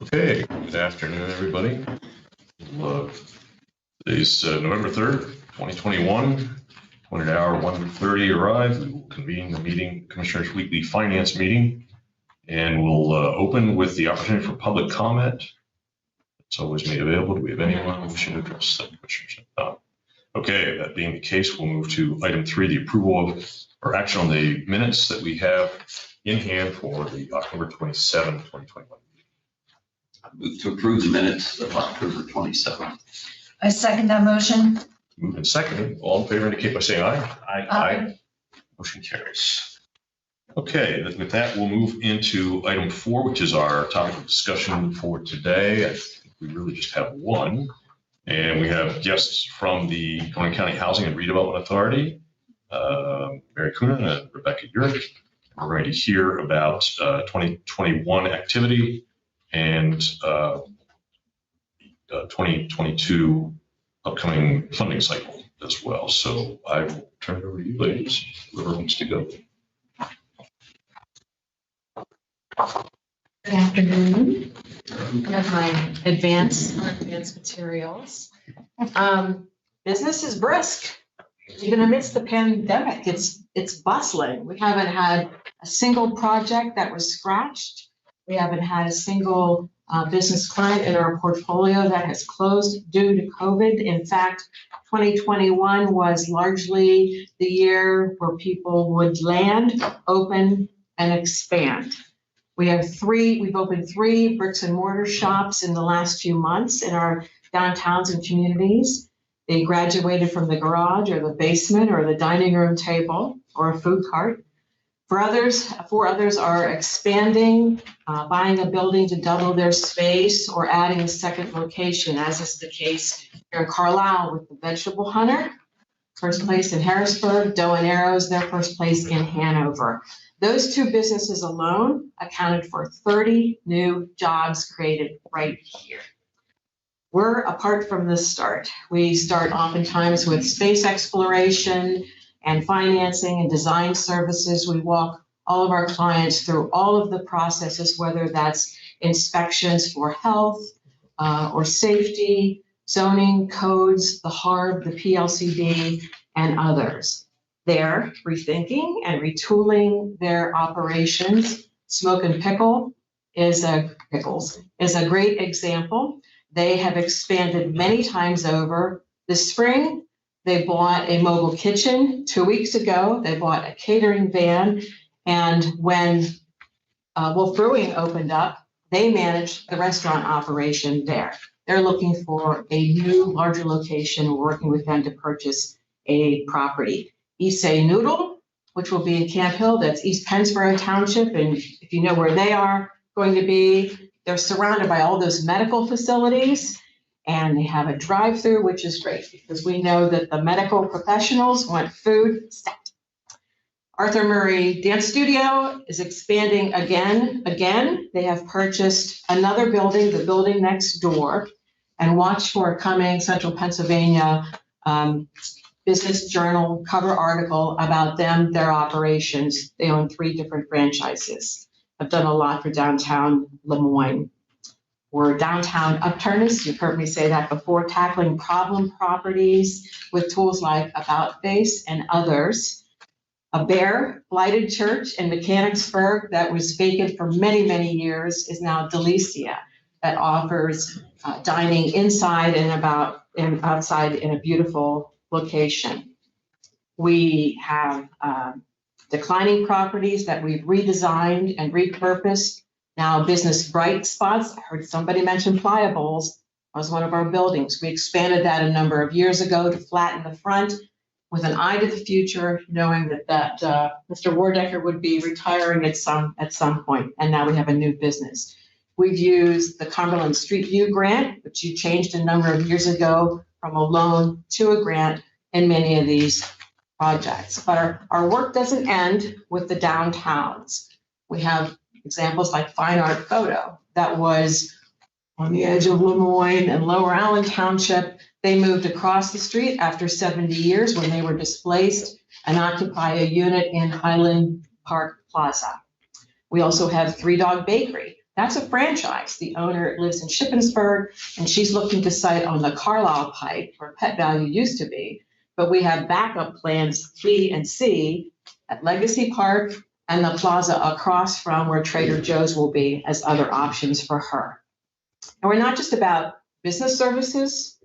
Okay, good afternoon, everybody. Today's November 3rd, 2021, 20 hour 1:30 arrive. We will convene the meeting, Commissioners' Weekly Finance Meeting, and we'll open with the opportunity for public comment. It's always made available. Do we have anyone wishing to address that, Commissioners? Okay, that being the case, we'll move to item 3, the approval of or action on the minutes that we have in hand for the October 27, 2021. I move to approve the minutes of October 27th. I second that motion. Moved and seconded. All in favor indicate by saying aye. Aye. Motion carries. Okay, with that, we'll move into item 4, which is our topic of discussion for today. I think we really just have one. And we have guests from the Cumberland County Housing and Redevelopment Authority, Mary Coonan and Rebecca Urick. We're going to hear about 2021 activity and 2022 upcoming funding cycle as well. So I will turn it over to you, ladies, whoever wants to go. Good afternoon. I have my advanced materials. Business is brisk. Even amidst the pandemic, it's bustling. We haven't had a single project that was scratched. We haven't had a single business client in our portfolio that has closed due to COVID. In fact, 2021 was largely the year where people would land, open, and expand. We've opened 3 bricks and mortar shops in the last few months in our downtowns and communities. They graduated from the garage or the basement or the dining room table or a food cart. 4 others are expanding, buying a building to double their space or adding a second location, as is the case here in Carlisle with the Vegetable Hunter, first place in Harrisburg, Doe and Arrows, their first place in Hanover. Those 2 businesses alone accounted for 30 new jobs created right here. We're apart from the start. We start oftentimes with space exploration and financing and design services. We walk all of our clients through all of the processes, whether that's inspections for health or safety, zoning, codes, the HARB, the PLCD, and others. They're rethinking and retooling their operations. Smoke and Pickle is a great example. They have expanded many times over. This spring, they bought a mobile kitchen. 2 weeks ago, they bought a catering van. And when Wolf Brewing opened up, they managed the restaurant operation there. They're looking for a new, larger location. We're working with them to purchase a property. Issei Noodle, which will be in Camp Hill, that's East Pennsboro Township. And if you know where they are going to be, they're surrounded by all those medical facilities, and they have a drive-through, which is great because we know that the medical professionals want food set. Arthur Murray Dance Studio is expanding again. They have purchased another building, the building next door, and watch for a coming Central Pennsylvania Business Journal cover article about them, their operations. They own 3 different franchises. I've done a lot for downtown Lemoyne. We're downtown upturnists. You've heard me say that before, tackling problem properties with tools like About Face and others. A bare, blighted church in Mechanicsburg that was vacant for many, many years is now Delicia, that offers dining inside and outside in a beautiful location. We have declining properties that we've redesigned and repurposed. Now business bright spots. I heard somebody mention Pliables was one of our buildings. We expanded that a number of years ago to flatten the front with an eye to the future, knowing that Mr. Wardecker would be retiring at some point, and now we have a new business. We've used the Cumberland Street View grant, which you changed a number of years ago from a loan to a grant in many of these projects. But our work doesn't end with the downtowns. We have examples like Fine Art Photo that was on the edge of Lemoyne and Lower Allen Township. They moved across the street after 70 years when they were displaced and occupy a unit in Highland Park Plaza. We also have Three Dog Bakery, That's a franchise. The owner lives in Shippensburg, and she's looking to site on the Carlisle Pike, where Pet Value used to be. But we have backup plans B and C at Legacy Park and the plaza across from where Trader Joe's will be as other options for her. And we're not just about business services.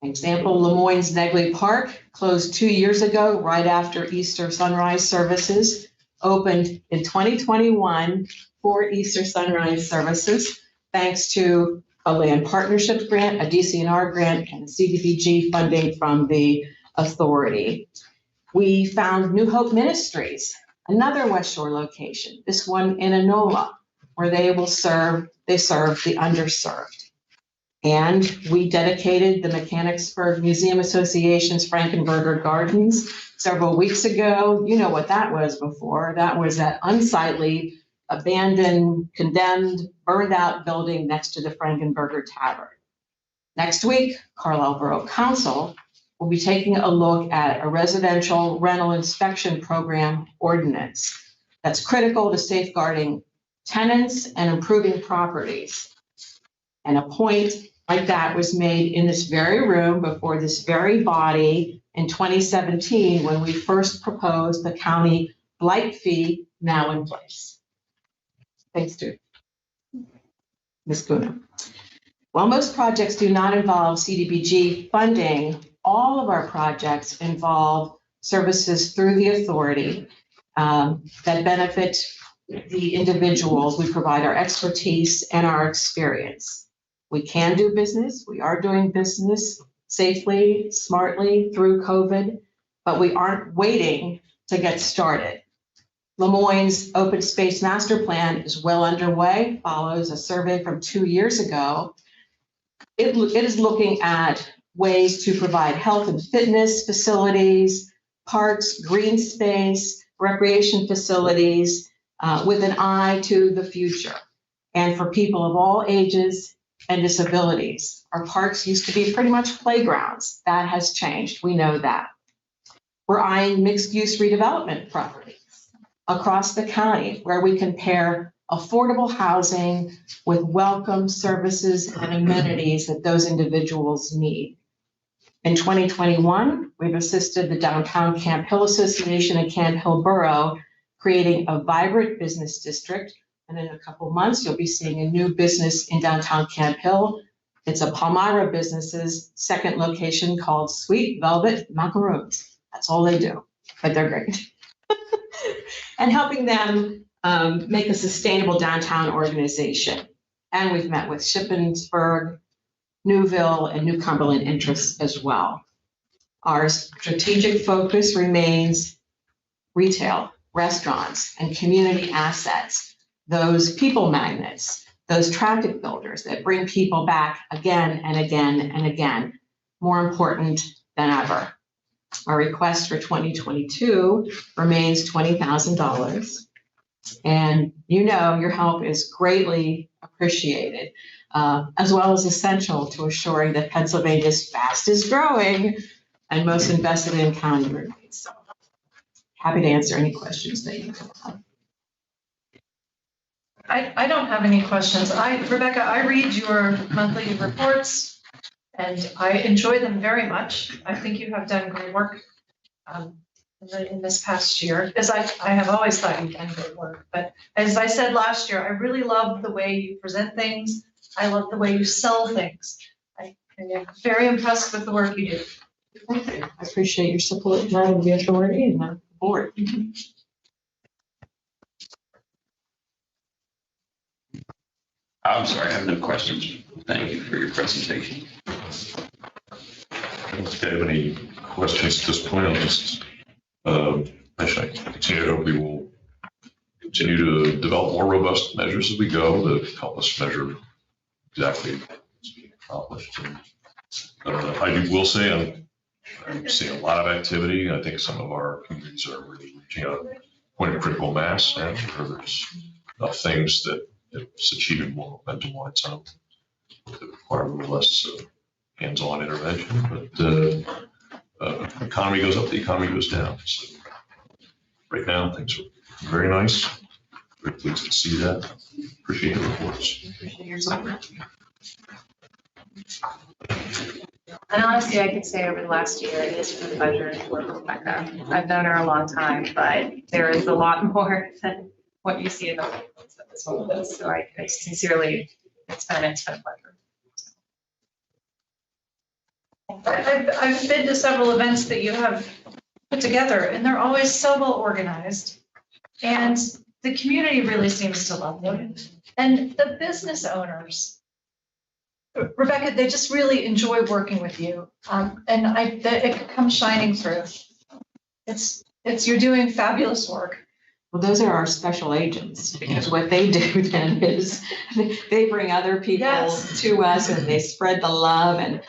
Example, Lemoyne's Negley Park closed 2 years ago, right after Easter sunrise services, opened in 2021 for Easter sunrise services, thanks to a land partnership grant, a DCNR grant, and CDBG funding from the authority. We found New Hope Ministries, another West Shore location, this one in Enola, where they serve the underserved. And we dedicated the Mechanicsburg Museum Association's Frankenberger Gardens several weeks ago. You know what that was before. That was that unsightly, abandoned, condemned, burned out building next to the Frankenberger Tavern. Next week, Carlisle Borough Council will be taking a look at a residential rental inspection program ordinance that's critical to safeguarding tenants and improving properties. And a point like that was made in this very room before this very body in 2017 when we first proposed the county blight fee now in place. Thanks, Stu. Ms. Kuna. While most projects do not involve CDBG funding, all of our projects involve services through the authority that benefit the individuals. We provide our expertise and our experience. We can do business. We are doing business safely, smartly through COVID, but we aren't waiting to get started. Lemoyne's Open Space Master Plan is well underway, follows a survey from 2 years ago. It is looking at ways to provide health and fitness facilities, parks, green space, recreation facilities, with an eye to the future. And for people of all ages and disabilities. Our parks used to be pretty much playgrounds. That has changed. We know that. We're eyeing mixed-use redevelopment properties across the county where we can pair affordable housing with welcome services and amenities that those individuals need. In 2021, we've assisted the Downtown Camp Hill Association and Camp Hill Borough creating a vibrant business district. And in a couple of months, you'll be seeing a new business in downtown Camp Hill. It's a Palmyra Businesses' second location called Sweet Velvet Macaroons. That's all they do, but they're great. And helping them make a sustainable downtown organization. And we've met with Shippensburg, Newville, and New Cumberland interests as well. Our strategic focus remains retail, restaurants, and community assets. Those people magnets, those traffic builders that bring people back again and again and again, more important than ever. Our request for 2022 remains $20,000. And you know your help is greatly appreciated, as well as essential to assuring that Pennsylvania's fastest growing and most invested in county remains. So happy to answer any questions that you have. I don't have any questions. Rebecca, I read your monthly reports and I enjoy them very much. I think you have done great work in this past year, as I have always thought you've done great work. But as I said last year, I really love the way you present things. I love the way you sell things. I am very impressed with the work you do. Thank you. I appreciate your support of the authority and the board. I'm sorry, I have no questions. Thank you for your presentation. If you have any questions at this point, I'll just actually continue to hope we will continue to develop more robust measures as we go to help us measure exactly what's being accomplished. And I will say I'm seeing a lot of activity. I think some of our communities are really reaching a point of critical mass, and there's enough things that it's achieving more momentum on its own. That require a little less hands-on intervention, but the economy goes up, the economy goes down. So right now, things are very nice, Very pleased to see that. Appreciate the reports. Appreciate your support. And honestly, I could say over the last year, it has been a pleasure to work with Rebecca. I've known her a long time, but there is a lot more than what you see in the reports at this moment. So I sincerely, it's been a pleasure. I've been to several events that you have put together, and they're always so well organized. And the community really seems to love them. And the business owners, Rebecca, they just really enjoy working with you. It comes shining through. You're doing fabulous work. Well, those are our special agents, because what they do then is they bring other people Yes. to us and they spread the love and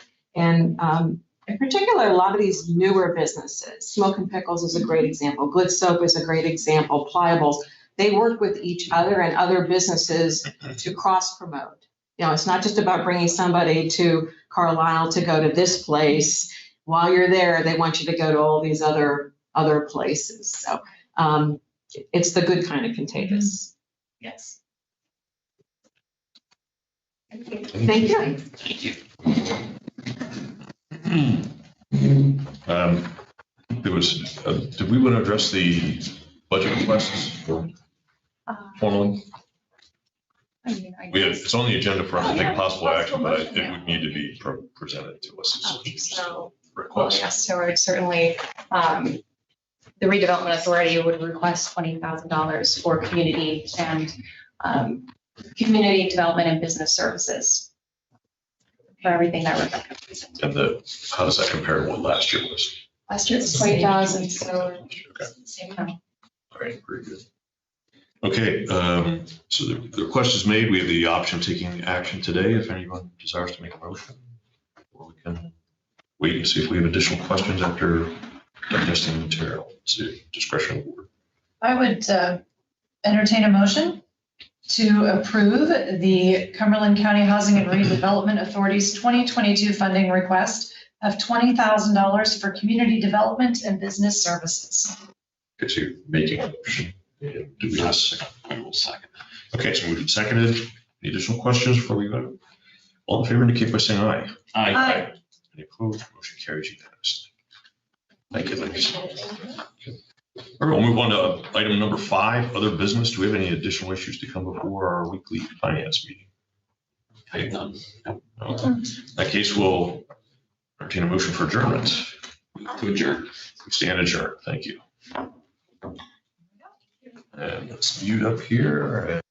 in particular, a lot of these newer businesses, Smoke and Pickles is a great example. Good Soap is a great example. Pliables, they work with each other and other businesses to cross promote. You know, it's not just about bringing somebody to Carlisle to go to this place. While you're there, they want you to go to all these other places. So it's the good kind of contagious. Yes. Thank you. Thank you. Thank you. Did we want to address the budget requests formally? I mean, I It's on the agenda for us to Oh, yeah. take possible action, but it Yeah. would need to be presented to us as So, a well, request. yes, so I certainly, the redevelopment authority would request $20,000 for community and community development and business services for everything that Rebecca presented. And how does that compare to what last year was? Last year was 20,000, so Okay. same amount. All right, very good. Okay, so the request is made. We have the option of taking action today if anyone desires to make a motion. Or we can wait and see if we have additional questions after digesting the material. It's a discretion of the board. I would entertain a motion to approve the Cumberland County Housing and Redevelopment Authority's 2022 funding request of $20,000 for community development and business services. Okay, so you're making a motion. And do we have a second? I will second. Okay, so moved and seconded. Any additional questions before we go? All in favor indicate by saying aye. Aye. Any opposed? Motion carries unanimously. Thank you, ladies. All right, we'll move on to item number 5, other business. Do we have any additional issues to come before our weekly finance meeting? I have none. No. In that case, we'll entertain a motion for adjournment. To adjourn. We stand adjourned. Thank you. And let's mute up here.